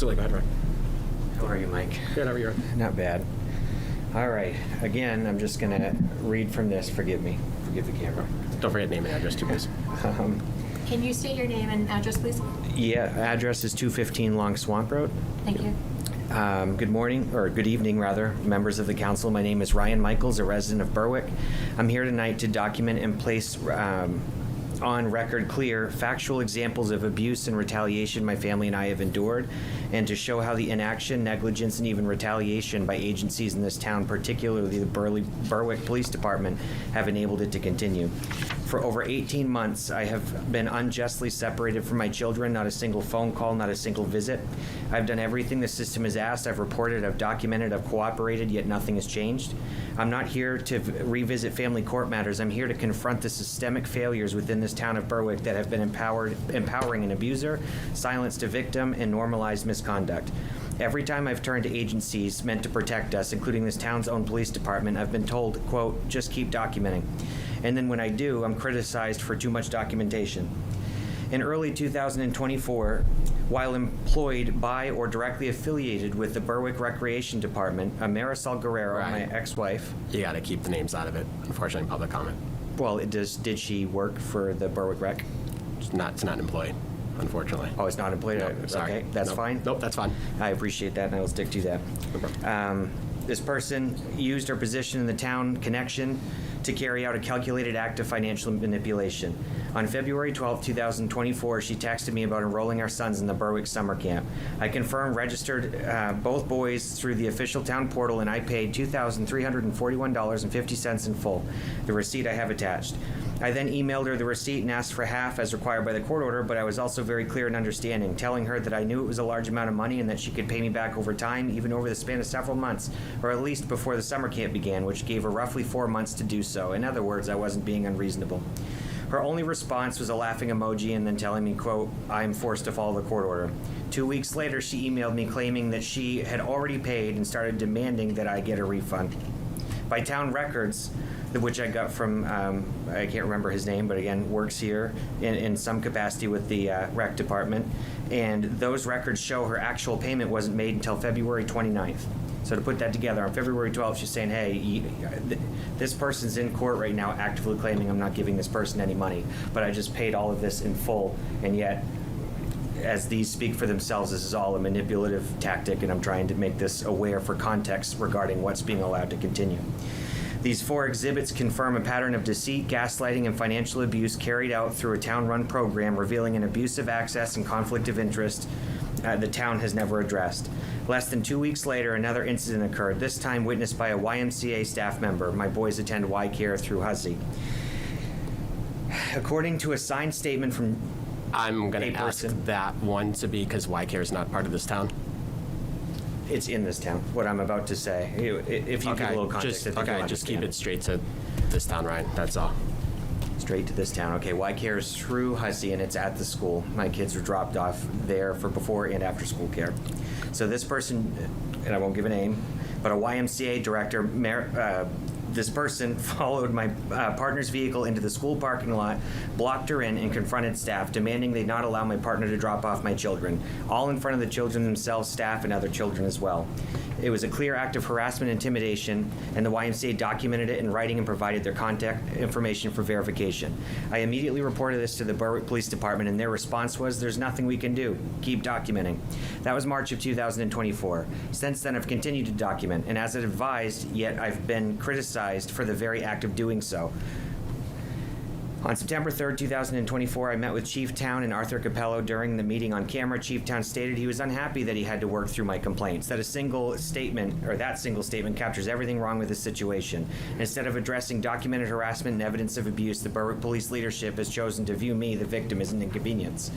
Absolutely. Go ahead, Ryan. How are you, Mike? Good. How are you? Not bad. All right. Again, I'm just going to read from this. Forgive me. Forgive the camera. Don't forget name and address, too, please. Can you state your name and address, please? Yeah, address is 215 Long Swamp Road. Thank you. Good morning, or good evening, rather, members of the council. My name is Ryan Michaels, a resident of Berwick. I'm here tonight to document and place on record clear, factual examples of abuse and retaliation my family and I have endured, and to show how the inaction, negligence, and even retaliation by agencies in this town, particularly the Berwick Police Department, have enabled it to continue. For over 18 months, I have been unjustly separated from my children, not a single phone call, not a single visit. I've done everything the system has asked. I've reported, I've documented, I've cooperated, yet nothing has changed. I'm not here to revisit family court matters. I'm here to confront the systemic failures within this town of Berwick that have been empowering an abuser, silenced a victim, and normalized misconduct. Every time I've turned to agencies meant to protect us, including this town's own police department, I've been told, quote, just keep documenting. And then when I do, I'm criticized for too much documentation. In early 2024, while employed by or directly affiliated with the Berwick Recreation Department, Marisol Guerrero, Right. my ex-wife. You got to keep the names out of it, unfortunately, in public comment. Well, did she work for the Berwick Rec? It's not employed, unfortunately. Oh, it's not employed? No, sorry. Okay, that's Nope. fine? Nope, that's fine. I appreciate that, and I will stick to that. No problem. This person used her position in the town connection to carry out a calculated act of financial manipulation. On February 12, 2024, she texted me about enrolling our sons in the Berwick summer camp. I confirmed, registered both boys through the official town portal, and I paid $2,341.50 in full. The receipt I have attached. I then emailed her the receipt and asked for half as required by the court order, but I was also very clear and understanding, telling her that I knew it was a large amount of money and that she could pay me back over time, even over the span of several months, or at least before the summer camp began, which gave her roughly 4 months to do so. In other words, I wasn't being unreasonable. Her only response was a laughing emoji and then telling me, quote, I am forced to follow the court order. 2 weeks later, she emailed me claiming that she had already paid and started demanding that I get a refund. By town records, which I got from, I can't remember his name, but again, works here in some capacity with the rec department. And those records show her actual payment wasn't made until February 29th. So to put that together, on February 12th, she's saying, hey, this person's in court right now actively claiming I'm not giving this person any money, but I just paid all of this in full, and yet, as these speak for themselves, this is all a manipulative tactic, and I'm trying to make this aware for context regarding what's being allowed to continue. These 4 exhibits confirm a pattern of deceit, gaslighting, and financial abuse carried out through a town-run program revealing an abusive access and conflict of interest the town has never addressed. Less than 2 weeks later, another incident occurred, this time witnessed by a YMCA staff member. My boys attend Y-Care through Hussey. According to a signed statement from I'm going a to ask person. that one to be because Y-Care is not part of this town. It's in this town, what I'm about to say. If you give a little context, I think you'll just keep understand. it straight to this town, Ryan. That's all. Straight to this town. Okay, Y-Care is through Hussey, and it's at the school. My kids were dropped off there for before and after school care. So this person, and I won't give a name, but a YMCA director, this person followed my partner's vehicle into the school parking lot, blocked her in, and confronted staff, demanding they not allow my partner to drop off my children, all in front of the children themselves, staff, and other children as well. It was a clear act of harassment and intimidation, and the YMCA documented it in writing and provided their contact information for verification. I immediately reported this to the Berwick Police Department, and their response was, there's nothing we can do. Keep documenting. That was March of 2024. Since then, I've continued to document, and as advised, yet I've been criticized for the very act of doing so. On September 3rd, 2024, I met with Chief Town and Arthur Capello. During the meeting on camera, Chief Town stated he was unhappy that he had to work through my complaints, that single statement captures everything wrong with the situation. Instead of addressing documented harassment and evidence of abuse, the Berwick Police leadership has chosen to view me, the victim, as an inconvenience.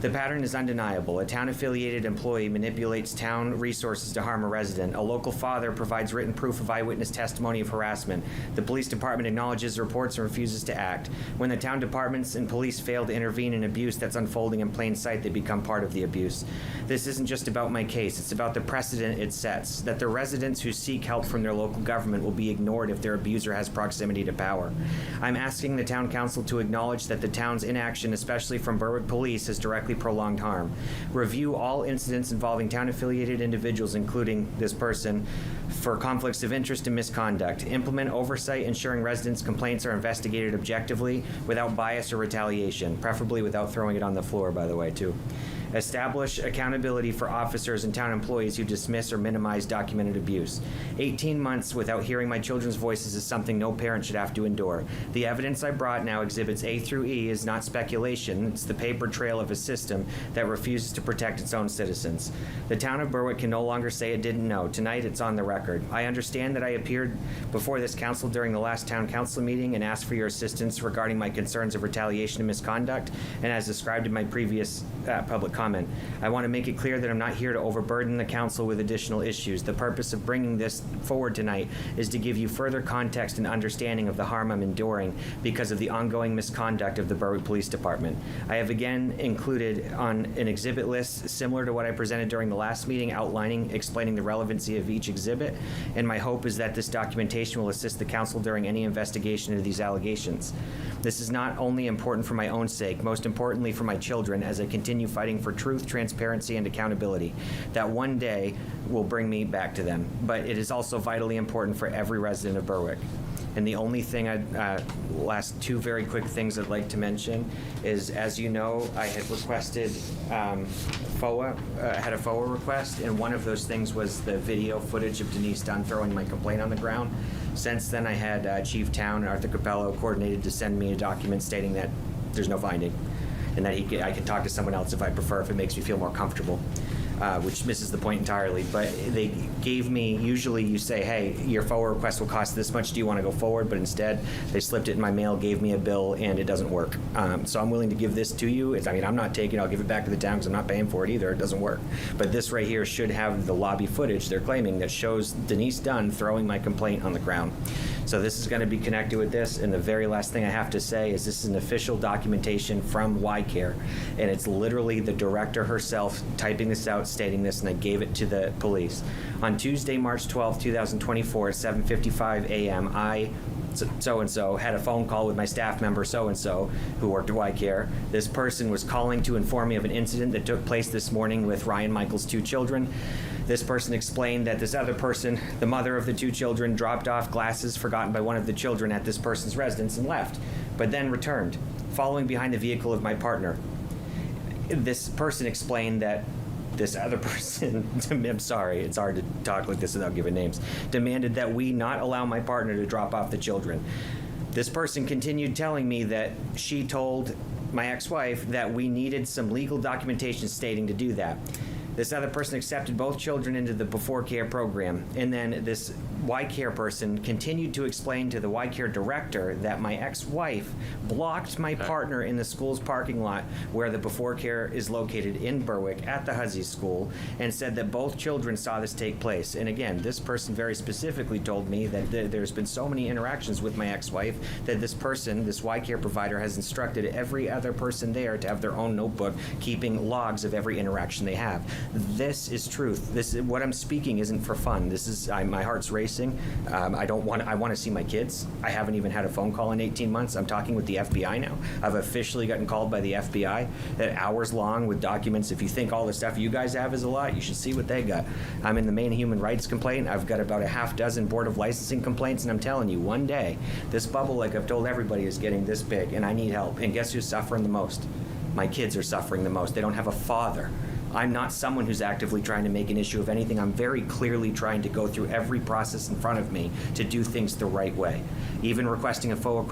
The pattern is undeniable. A town-affiliated employee manipulates town resources to harm a resident. A local father provides written proof of eyewitness testimony of harassment. The police department acknowledges reports and refuses to act. When the town departments and police fail to intervene in abuse that's unfolding in plain sight, they become part of the abuse. This isn't just about my case. It's about the precedent it sets, that the residents who seek help from their local government will be ignored if their abuser has proximity to power. I'm asking the town council to acknowledge that the town's inaction, especially from Berwick Police, has directly directly prolonged harm. Review all incidents involving town-affiliated individuals, including this person, for conflicts of interest and misconduct. Implement oversight ensuring residents' complaints are investigated objectively without bias or retaliation, preferably without throwing it on the floor, by the way, too. Establish accountability for officers and town employees who dismiss or minimize documented abuse. 18 months without hearing my children's voices is something no parent should have to endure. The evidence I brought now, exhibits A through E, is not speculation. It's the paper trail of a system that refuses to protect its own citizens. The town of Berwick can no longer say it didn't know. Tonight, it's on the record. I understand that I appeared before this council during the last town council meeting and asked for your assistance regarding my concerns of retaliation and misconduct, and as described in my previous public comment. I want to make it clear that I'm not here to overburden the council with additional issues. The purpose of bringing this forward tonight is to give you further context and understanding of the harm I'm enduring because of the ongoing misconduct of the Berwick Police Department. I have again included on an exhibit list similar to what I presented during the last meeting, explaining the relevancy of each exhibit, and my hope is that this documentation will assist the council during any investigation into these allegations. This is not only important for my own sake, most importantly for my children as I continue fighting for truth, transparency, and accountability that one day will bring me back to them. But it is also vitally important for every resident of Berwick. And the only thing last two very quick things I'd like to mention is, as you know, I had requested FOA, had a FOA request, and one of those things was the video footage of Denise Dunn throwing my complaint on the ground. Since then, I had Chief Town, Arthur Capello, coordinated to send me a document stating that there's no finding, and that I can talk to someone else if I prefer, if it makes me feel more comfortable. Which misses the point entirely. But they gave me, usually you say, hey, your FOA request will cost this much, do you want to go forward? But instead, they slipped it in my mail, gave me a bill, and it doesn't work. So I'm willing to give this to you. I'm not taking it, I'll give it back to the town because I'm not paying for it either, it doesn't work. But this right here should have the lobby footage they're claiming that shows Denise Dunn throwing my complaint on the ground. So this is going to be connected with this, and the very last thing I have to say is this is an official documentation from YCare, and it's literally the director herself typing this out, stating this, and I gave it to the police. On Tuesday, March 12, 2024, at 7:55 a.m., I, so-and-so, had a phone call with my staff member so-and-so who worked at YCare. This person was calling to inform me of an incident that took place this morning with Ryan Michael's 2 children. This person explained that this other person, the mother of the 2 children, dropped off glasses forgotten by one of the children at this person's residence and left, but then returned, following behind the vehicle of my partner. This person explained that this other person, I'm sorry, it's hard to talk like this without giving names, demanded that we not allow my partner to drop off the children. This person continued telling me that she told my ex-wife that we needed some legal documentation stating to do that. This other person accepted both children into the Before Care program, and then this YCare person continued to explain to the YCare director that my ex-wife blocked my partner in the school's parking lot where the Before Care is located in Berwick at the Hussey School, and said that both children saw this take place. And again, this person very specifically told me that there's been so many interactions with my ex-wife that this person, this YCare provider, has instructed every other person there to have their own notebook keeping logs of every interaction they have. This is truth. This is, what I'm speaking isn't for fun. This is, my heart's racing. I want to see my kids. I haven't even had a phone call in 18 months. I'm talking with the FBI now. I've officially gotten called by the FBI at hours long with documents. If you think all the stuff you guys have is a lot, you should see what they got. I'm in the Maine human rights complaint. I've got about a half-dozen Board of Licensing complaints, and I'm telling you, one day, this bubble, like I've told everybody, is getting this big, and I need help. And guess who's suffering the most? My kids are suffering the most. They don't have a father. I'm not someone who's actively trying to make an issue of anything. I'm very clearly trying to go through every process in front of me to do things the right way. Even requesting a FOA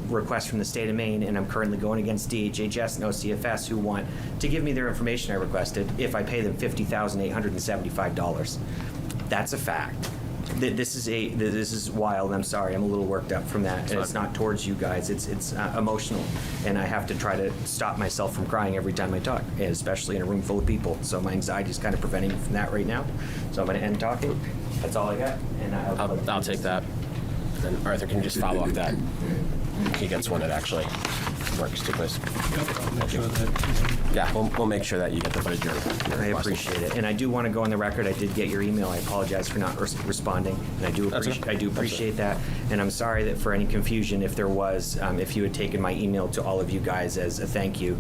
request from the state of Maine, and I'm currently going against DHHS and OCFS, who want to give me their information I requested if I pay them $50,875. That's a fact. This is wild. I'm sorry. I'm a little worked up from that. And it's not towards you guys. It's emotional, and I have to try to stop myself from crying every time I talk, and especially in a room full of people. So my anxiety is kind of preventing me from that right now. So I'm going to end talking. That's all I got. And I'll take that. And Arthur can just follow up that. He gets one that actually works too, please. Yeah, we'll make sure that you get the footage you're I appreciate it. And I do want to go on the record. I did get your email. I apologize for not responding. And I do appreciate that. And I'm sorry that for any confusion, if there was, if you had taken my email to all of you guys as a thank you.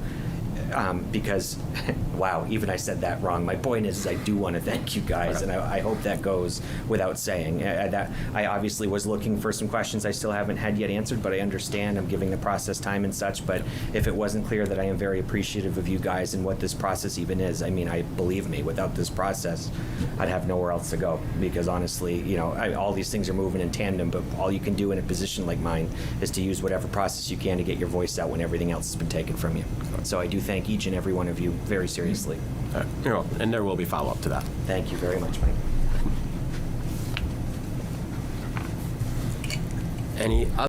because, wow, even I said that wrong. My point is I do want to thank you guys, and I hope that goes without saying. I obviously was looking for some questions I still haven't had yet answered, but I understand I'm giving the process time and such. But if it wasn't clear that I am very appreciative of you guys and what this process even is, I mean, believe me, without this process, I'd have nowhere else to go, because honestly, you know, all these things are moving in tandem, but all you can do in a position like mine is to use whatever process you can to get your voice out when everything else has been taken from you. So I do thank each and every one of you very seriously. And there will be follow-up to that. Thank you very much, Mike. Any other